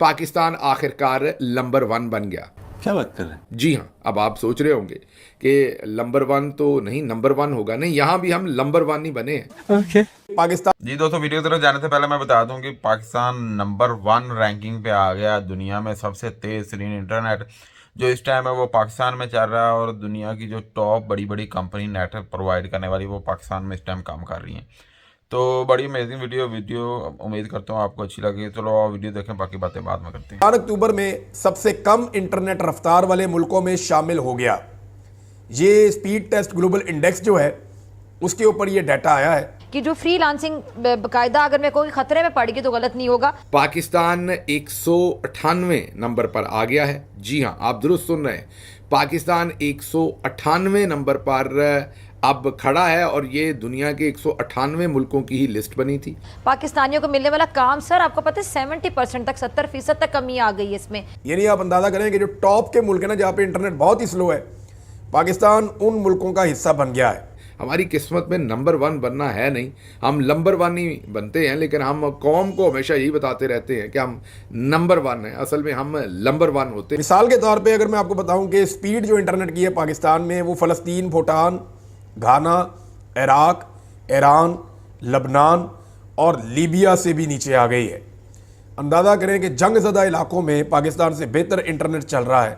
पाकिस्तान आखिरकार नंबर 1 बन गया। क्या बात कर रहे हैं? जी हाँ, अब आप सोच रहे होंगे कि नंबर 1 तो नहीं, नंबर 1 होगा नहीं, यहाँ भी हम नंबर 1 ही बने हैं। ओके। पाकिस्तान जी दोस्तों, वीडियो की तरफ जाने से पहले मैं बता दूं कि पाकिस्तान नंबर 1 रैंकिंग पे आ गया। दुनिया में सबसे तेज तरीन इंटरनेट जो इस टाइम है वो पाकिस्तान में चल रहा है, और दुनिया की जो टॉप बड़ी बड़ी कंपनी नेट प्रोवाइड करने वाली वो पाकिस्तान में इस टाइम काम कर रही हैं। तो बड़ी अमेजिंग वीडियो उम्मीद करता हूँ आपको अच्छी लगी। चलो आओ वीडियो देखें, बाकी बातें बाद में करते हैं। अक्टूबर में सबसे कम इंटरनेट रफ्तार वाले मुल्कों में शामिल हो गया। ये स्पीड टेस्ट ग्लोबल इंडेक्स जो है उसके ऊपर ये डाटा आया है कि जो फ्रीलांसिंग बाकायदा, अगर मैं कोई खतरे में पड़ गई तो गलत नहीं होगा। पाकिस्तान 198 नंबर पर आ गया है। जी हाँ, आप दुरुस्त सुन रहे हैं, पाकिस्तान 198 नंबर पर अब खड़ा है, और ये दुनिया के 198 मुल्कों की ही लिस्ट बनी थी। पाकिस्तानियों को मिलने वाला काम सर, आपको पता है 70% तक, 70% तक कमी आ गई है इसमें। यानी आप अंदाजा करें कि जो टॉप के मुल्क है ना, जहाँ पे इंटरनेट बहुत ही स्लो है, पाकिस्तान उन मुल्कों का हिस्सा बन गया है। हमारी किस्मत में नंबर 1 बनना है नहीं, हम नंबर 1 ही बनते हैं, लेकिन हम कौम को हमेशा यही बताते रहते हैं कि हम नंबर 1 हैं। असल में हम नंबर 1 होते हैं। मिसाल के तौर पे अगर मैं आपको बताऊं कि स्पीड जो इंटरनेट की है पाकिस्तान में, वो फ़लस्तीन, भूटान, घाना, इराक, ईरान, लबनान और लीबिया से भी नीचे आ गई है। अंदाज़ा करें कि जंगज़दा इलाकों में पाकिस्तान से बेहतर इंटरनेट चल रहा है,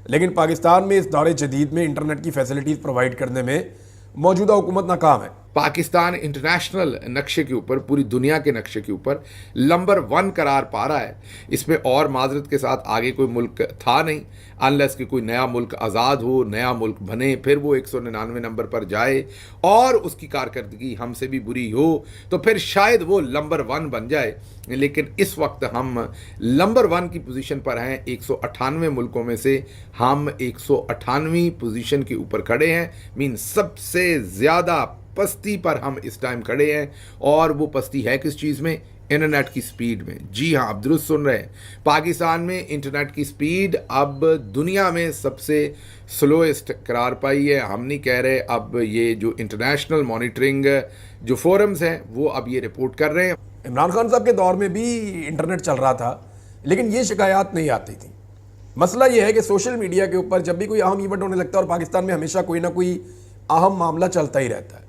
लेकिन पाकिस्तान में इस दौरे जदीद में इंटरनेट की फैसिलिटीज़ प्रोवाइड करने में मौजूदा हुकूमत नाकाम है। पाकिस्तान इंटरनेशनल नक्शे के ऊपर, पूरी दुनिया के नक्शे के ऊपर नंबर 1 करार पा रहा है। इसमें और माजरत के साथ आगे कोई मुल्क था नहीं, अनलेस कि कोई नया मुल्क आज़ाद हो, नया मुल्क बने, फिर वो 199 नंबर पर जाए और उसकी कारकर्दगी हमसे भी बुरी हो तो फिर शायद वो नंबर 1 बन जाए। लेकिन इस वक्त हम नंबर 1 की पोजीशन पर हैं। 198 मुल्कों में से हम 198वीं पोजीशन के ऊपर खड़े हैं। मीन सबसे ज़्यादा पस्ती पर हम इस टाइम खड़े हैं, और वो पस्ती है किस चीज़ में? इंटरनेट की स्पीड में। जी हाँ, आप दुरुस्त सुन रहे हैं, पाकिस्तान में इंटरनेट की स्पीड अब दुनिया में सबसे स्लोएस्ट करार पाई है। हम नहीं कह रहे, अब ये जो इंटरनेशनल मॉनिटरिंग जो फोरम्स हैं वो अब ये रिपोर्ट कर रहे हैं। इमरान खान साहब के दौर में भी इंटरनेट चल रहा था, लेकिन ये शिकायत नहीं आती थी। मसला ये है कि सोशल मीडिया के ऊपर जब भी कोई अहम इवेंट होने लगता है, और पाकिस्तान में हमेशा कोई ना कोई अहम मामला चलता ही रहता है,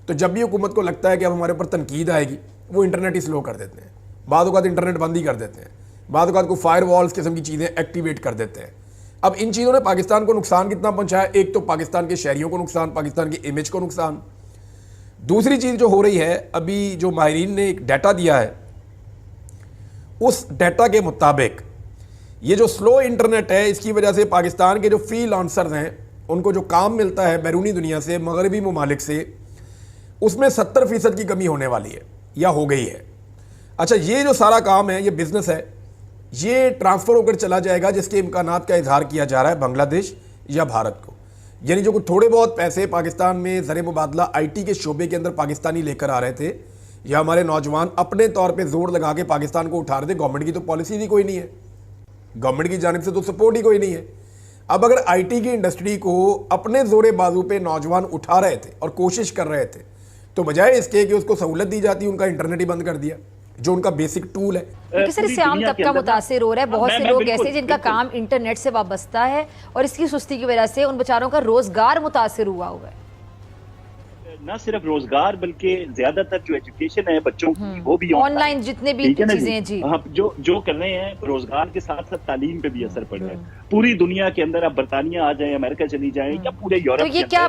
तो जब भी हुकूमत को लगता है कि अब हमारे ऊपर तनकीद आएगी, वो इंटरनेट ही स्लो कर देते हैं। बाद औक़ात इंटरनेट बंद ही कर देते हैं, बाद औक़ात को फायर वॉल्स किस्म की चीज़ें एक्टिवेट कर देते हैं। अब इन चीज़ों ने पाकिस्तान को नुकसान कितना पहुंचाया? एक तो पाकिस्तान के शहरियों को नुकसान, पाकिस्तान की इमेज को नुकसान। दूसरी चीज़ जो हो रही है, अभी जो माहिरीन ने एक डाटा दिया है, उस डाटा के मुताबिक ये जो स्लो इंटरनेट है, इसकी वजह से पाकिस्तान के जो फ्रीलांसर्स हैं उनको जो काम मिलता है बैरूनी दुनिया से, मगरबी ममालिक से, उसमें 70% की कमी होने वाली है या हो गई है। अच्छा, ये जो सारा काम है, ये बिजनेस है, ये ट्रांसफ़र होकर चला जाएगा, जिसके इम्कानात का इजहार किया जा रहा है बांग्लादेश या भारत को। यानी जो कुछ थोड़े बहुत पैसे पाकिस्तान में ज़र मुबादला आईटी के शोबे के अंदर पाकिस्तानी लेकर आ रहे थे, या हमारे नौजवान अपने तौर पे जोर लगा के पाकिस्तान को उठा रहे थे। गवर्नमेंट की तो पॉलिसी ही कोई नहीं है, गवर्नमेंट की जानिब से तो सपोर्ट ही कोई नहीं है। अब अगर आईटी की इंडस्ट्री को अपने जोरे बाजू पे नौजवान उठा रहे थे और कोशिश कर रहे थे, तो बजाय इसके कि उसको सहूलत दी जाती, उनका इंटरनेट ही बंद कर दिया, जो उनका बेसिक टूल है। क्योंकि सर इससे आम तबका मुतासिर हो रहा है। बहुत से लोग ऐसे जिनका काम इंटरनेट से वाबस्ता है, और इसकी सुस्ती की वजह से उन बेचारों का रोजगार मुतासिर हुआ है। न सिर्फ रोजगार, बल्कि ज्यादातर जो एजुकेशन है बच्चों की, वो भी ऑनलाइन जितने भी चीजें हैं जी, हाँ, जो कर रहे हैं, रोजगार के साथ साथ तालीम पे भी असर पड़ रहा है। पूरी दुनिया के अंदर, आप बरतानिया आ जाए, अमेरिका चली जाए, या पूरे यूरोप, तो ये क्या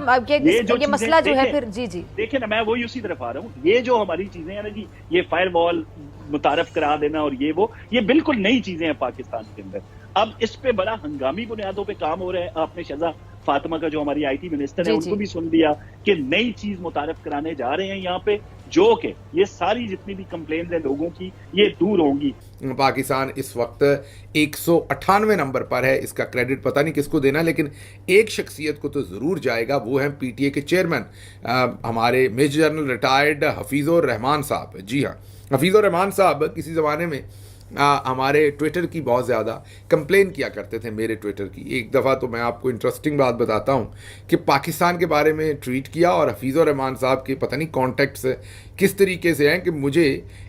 ये मसला जो है फिर जी देखिए ना, मैं वही उसी तरफ आ रहा हूँ। ये जो हमारी चीजें हैं ना जी, ये फायरवॉल मुतारफ करा देना और ये बिल्कुल नई चीजें हैं पाकिस्तान के अंदर। अब इस पे बड़ा हंगामी बुनियादों पे काम हो रहा है। आपने शहजा फातिमा का, जो हमारी आईटी मिनिस्टर है, उनको भी सुन लिया कि नई चीज मुतारफ कराने जा रहे हैं यहाँ पे, जो कि ये सारी जितनी भी कंप्लेंट्स हैं लोगों की, ये दूर होंगी। पाकिस्तान इस वक्त 198 नंबर पर है। इसका क्रेडिट पता नहीं किसको देना, लेकिन एक शख्सियत को तो ज़रूर जाएगा, वो है पीटीए के चेयरमैन हमारे मेजर जनरल रिटायर्ड हफीज़ुर रहमान साहब। जी हाँ, हफीज़ुर रहमान साहब किसी ज़माने में हमारे ट्विटर की बहुत ज़्यादा कंप्लेन किया करते थे, मेरे ट्विटर की। एक दफ़ा तो मैं आपको इंटरेस्टिंग बात बताता हूँ कि पाकिस्तान के बारे में ट्वीट किया, और हफीज़ुर रहमान साहब के पता नहीं कॉन्टेक्ट्स किस तरीके से हैं कि मुझे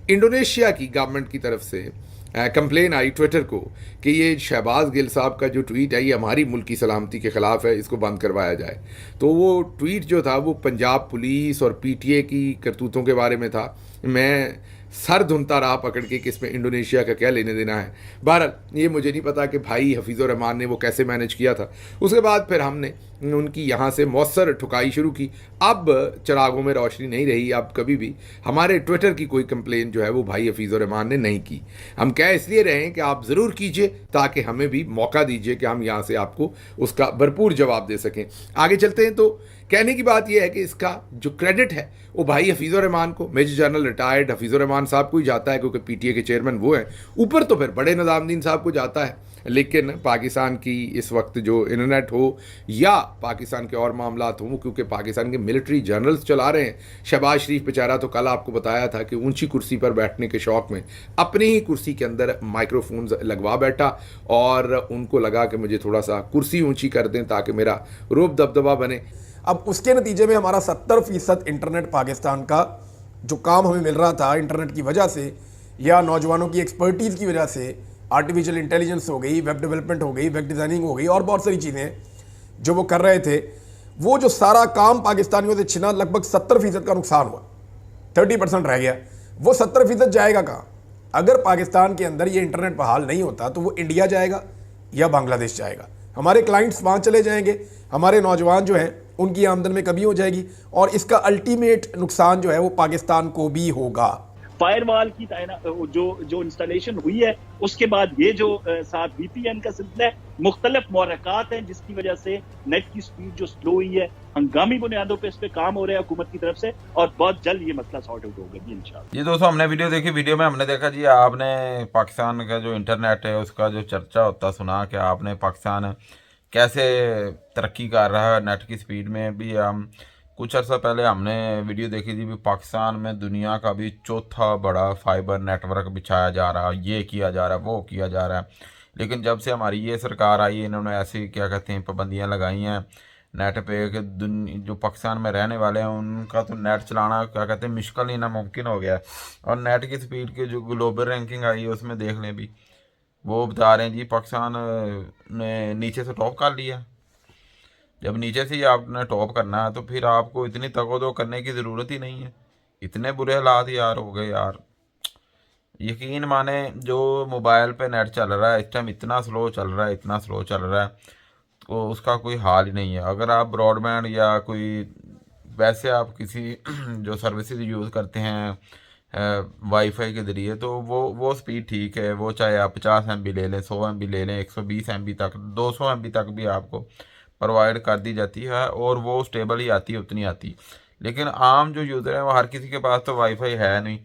इंडोनेशिया की गवर्नमेंट की तरफ से कंप्लेन आई ट्विटर को कि ये शहबाज गिल साहब का जो ट्वीट है ये हमारी मुल्क की सलामती के ख़िलाफ़ है, इसको बंद करवाया जाए। तो वो ट्वीट जो था वो पंजाब पुलिस और पीटीए की करतूतों के बारे में था। मैं सर धुनता रहा पकड़ के कि इसमें इंडोनेशिया का क्या लेने देना है। बहरहाल ये मुझे नहीं पता कि भाई हफीज़ुर रहमान ने वो कैसे मैनेज किया था। उसके बाद फिर हमने उनकी यहाँ से मौसर ठुकाई शुरू की। अब चिरागों में रोशनी नहीं रही। अब कभी भी हमारे ट्विटर की कोई कंप्लेन जो है वो भाई हफीज़ुर रहमान ने नहीं की। हम कह इसलिए रहे हैं कि आप ज़रूर कीजिए ताकि हमें भी मौका दीजिए कि हम यहाँ से आपको उसका भरपूर जवाब दे सकें। आगे चलते हैं। तो कहने की बात यह है कि इसका जो क्रेडिट है वो भाई हफीज़ुर रहमान को, मेजर जनरल रिटायर्ड हफीज़ुर रहमान साहब को ही जाता है, क्योंकि पीटीए के चेयरमैन वो हैं। ऊपर तो फिर बड़े निज़ामुद्दीन साहब को जाता है। लेकिन पाकिस्तान की इस वक्त जो इंटरनेट हो या पाकिस्तान के और मामलात हों, क्योंकि पाकिस्तान के मिलिट्री जनरल्स चला रहे हैं। शहबाज शरीफ बेचारा तो कल आपको बताया था कि ऊंची कुर्सी पर बैठने के शौक़ में अपनी ही कुर्सी के अंदर माइक्रोफोन्स लगवा बैठा और उनको लगा कि मुझे थोड़ा सा कुर्सी ऊंची कर दें ताकि मेरा रोब दबदबा बने। अब उसके नतीजे में हमारा 70% इंटरनेट पाकिस्तान का जो काम हमें मिल रहा था इंटरनेट की वजह से या नौजवानों की एक्सपर्टीज़ की वजह से, आर्टिफिशियल इंटेलिजेंस हो गई, वेब डेवलपमेंट हो गई, वेब डिज़ाइनिंग हो गई और बहुत सारी चीज़ें जो वो कर रहे थे, वो जो सारा काम पाकिस्तानियों से छिना, लगभग 70% का नुकसान हुआ। 30% रह गया। वो 70% जाएगा कहाँ? अगर पाकिस्तान के अंदर ये इंटरनेट बहाल नहीं होता तो वो इंडिया जाएगा या बांग्लादेश जाएगा। हमारे क्लाइंट्स वहाँ चले जाएंगे, हमारे नौजवान जो हैं उनकी आमदन में कमी हो जाएगी और इसका अल्टीमेट नुकसान जो है वो पाकिस्तान को भी होगा। फायरवॉल की जो इंस्टॉलेशन हुई है उसके बाद ये जो साथ वीपीएन का सिलसिला है, मुख्तलिफ मुहर्रकात हैं जिसकी वजह से नेट की स्पीड जो स्लो हुई है, हंगामी बुनियादों पे इस पे काम हो रहा है हुकूमत की तरफ से और बहुत जल्द ये मसला सॉर्ट आउट होगा जी इंशाल्लाह। ये दोस्तों हमने वीडियो देखी। वीडियो में हमने देखा जी, आपने पाकिस्तान का जो इंटरनेट है उसका जो चर्चा होता सुना कि आपने पाकिस्तान कैसे तरक्की कर रहा है नेट की स्पीड में भी। हम कुछ अर्सा पहले हमने वीडियो देखी थी भी पाकिस्तान में दुनिया का भी चौथा बड़ा फाइबर नेटवर्क बिछाया जा रहा है, ये किया जा रहा है, वो किया जा रहा है। लेकिन जब से हमारी ये सरकार आई, इन्होंने ऐसी क्या कहते हैं पाबंदियाँ लगाई हैं नेट पे कि जो पाकिस्तान में रहने वाले हैं उनका तो नेट चलाना क्या कहते हैं मुश्किल ही नामुमकिन हो गया है। और नेट की स्पीड की जो ग्लोबल रैंकिंग आई है उसमें देख लें भी, वो बता रहे हैं जी पाकिस्तान ने नीचे से टॉप कर लिया। जब नीचे से ही आपने टॉप करना है तो फिर आपको इतनी तगोदो करने की ज़रूरत ही नहीं है। इतने बुरे हालात यार हो गए यार, यकीन माने जो मोबाइल पे नेट चल रहा है इस टाइम इतना स्लो चल रहा है, इतना स्लो चल रहा है, तो उसका कोई हाल ही नहीं है। अगर आप ब्रॉडबैंड या कोई वैसे आप किसी जो सर्विसेज यूज़ करते हैं वाईफाई के ज़रिए, तो वो स्पीड ठीक है। वो चाहे आप 50 MB ले लें, 100 MB ले लें, 120 MB तक, 200 MB तक भी आपको प्रोवाइड कर दी जाती है और वो स्टेबल ही आती है, उतनी आती। लेकिन आम जो यूज़र है वो हर किसी के पास तो वाईफाई है नहीं।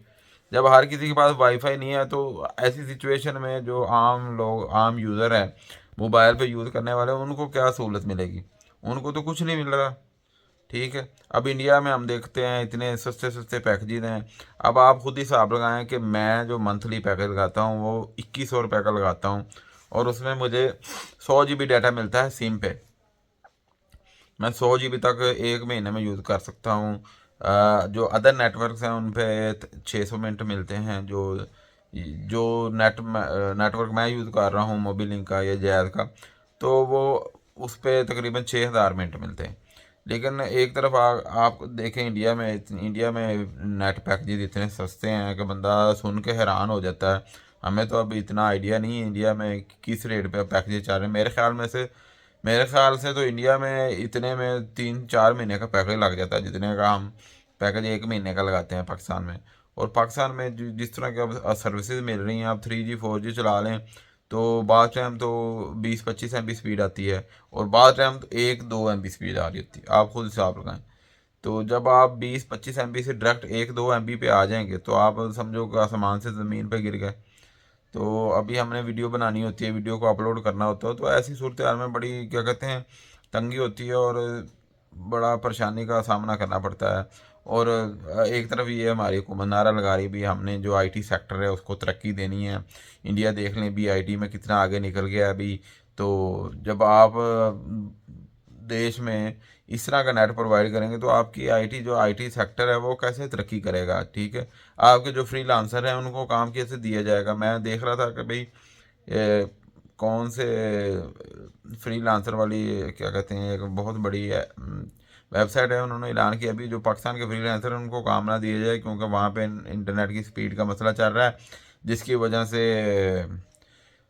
जब हर किसी के पास वाईफाई नहीं है तो ऐसी सिचुएशन में जो आम लोग, आम यूज़र हैं मोबाइल पे यूज़ करने वाले, उनको क्या सहूलत मिलेगी? उनको तो कुछ नहीं मिल रहा। ठीक है, अब इंडिया में हम देखते हैं इतने सस्ते सस्ते पैकेजेस हैं। अब आप खुद ही हिसाब लगाएं कि मैं जो मंथली पैकेज लगाता हूँ वो 2100 रुपये का लगाता हूँ और उसमें मुझे 100 GB डाटा मिलता है सिम पे। मैं 100 GB तक एक महीने में यूज़ कर सकता हूँ। जो अदर नेटवर्क्स हैं उन पे 600 मिनट मिलते हैं। जो नेटवर्क मैं यूज़ कर रहा हूँ मोबिलिंक का या जैज़ का, तो वो उस पर तकरीबन 6000 मिनट मिलते हैं। लेकिन एक तरफ आप देखें इंडिया में नेट पैकेजेस इतने सस्ते हैं कि बंदा सुन के हैरान हो जाता है। हमें तो अभी इतना आइडिया नहीं है इंडिया में किस रेट पे पैकेजेस चल रहे हैं। मेरे ख्याल से तो इंडिया में इतने में 3-4 महीने का पैकेज लग जाता है, जितने का हम पैकेज 1 महीने का लगाते हैं पाकिस्तान में। और पाकिस्तान में जिस तरह की अब सर्विसेज मिल रही हैं, आप 3G 4G चला लें तो बाद टाइम तो 20-25 MB स्पीड आती है और बाद टाइम तो 1-2 MB स्पीड आ रही होती है। आप खुद हिसाब लगाएं। तो जब आप 20-25 MB से डायरेक्ट 1-2 MB पे आ जाएंगे तो आप समझो कि आसमान से ज़मीन पर गिर गए। तो अभी हमने वीडियो बनानी होती है, वीडियो को अपलोड करना होता है, तो ऐसी सूरत हाल में बड़ी क्या कहते हैं तंगी होती है और बड़ा परेशानी का सामना करना पड़ता है। और एक तरफ ये हमारी हुकूमत नारा लगा रही भी हमने जो IT सेक्टर है उसको तरक्की देनी है। इंडिया देख लें भी IT में कितना आगे निकल गया अभी। तो जब आप देश में इस तरह का नेट प्रोवाइड करेंगे तो आपकी आईटी जो आईटी सेक्टर है वो कैसे तरक्की करेगा। ठीक है, आपके जो फ्रीलांसर हैं उनको काम कैसे दिया जाएगा। मैं देख रहा था कि भाई कौन से फ्रीलांसर वाली क्या कहते हैं, एक बहुत बड़ी वेबसाइट है, उन्होंने ऐलान किया अभी जो पाकिस्तान के फ्रीलांसर हैं उनको काम ना दिया जाए क्योंकि वहाँ पे इंटरनेट की स्पीड का मसला चल रहा है, जिसकी वजह से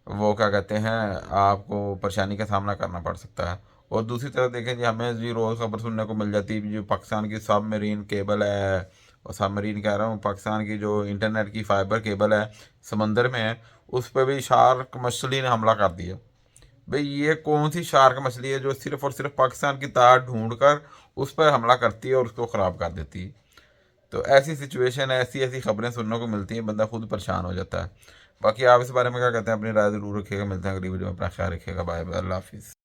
वो क्या कहते हैं आपको परेशानी का सामना करना पड़ सकता है। और दूसरी तरफ देखें जी, हमें जी रोज़ खबर सुनने को मिल जाती है जो पाकिस्तान की सबमरीन केबल है, और सबमरीन कह रहा हूँ, पाकिस्तान की जो इंटरनेट की फाइबर केबल है समंदर में है, उस पर भी शार्क मछली ने हमला कर दिया। भाई ये कौन सी शार्क मछली है जो सिर्फ और सिर्फ पाकिस्तान की तार ढूंढ कर उस पर हमला करती है और उसको ख़राब कर देती है। तो ऐसी सिचुएशन है, ऐसी ऐसी खबरें सुनने को मिलती हैं, बंदा खुद परेशान हो जाता है। बाकी आप इस बारे में क्या कहते हैं, अपनी राय ज़रूर रखिएगा। मिलते हैं अगली वीडियो में, अपना ख्याल रखिएगा। बाय बाय, अल्लाह हाफिज़।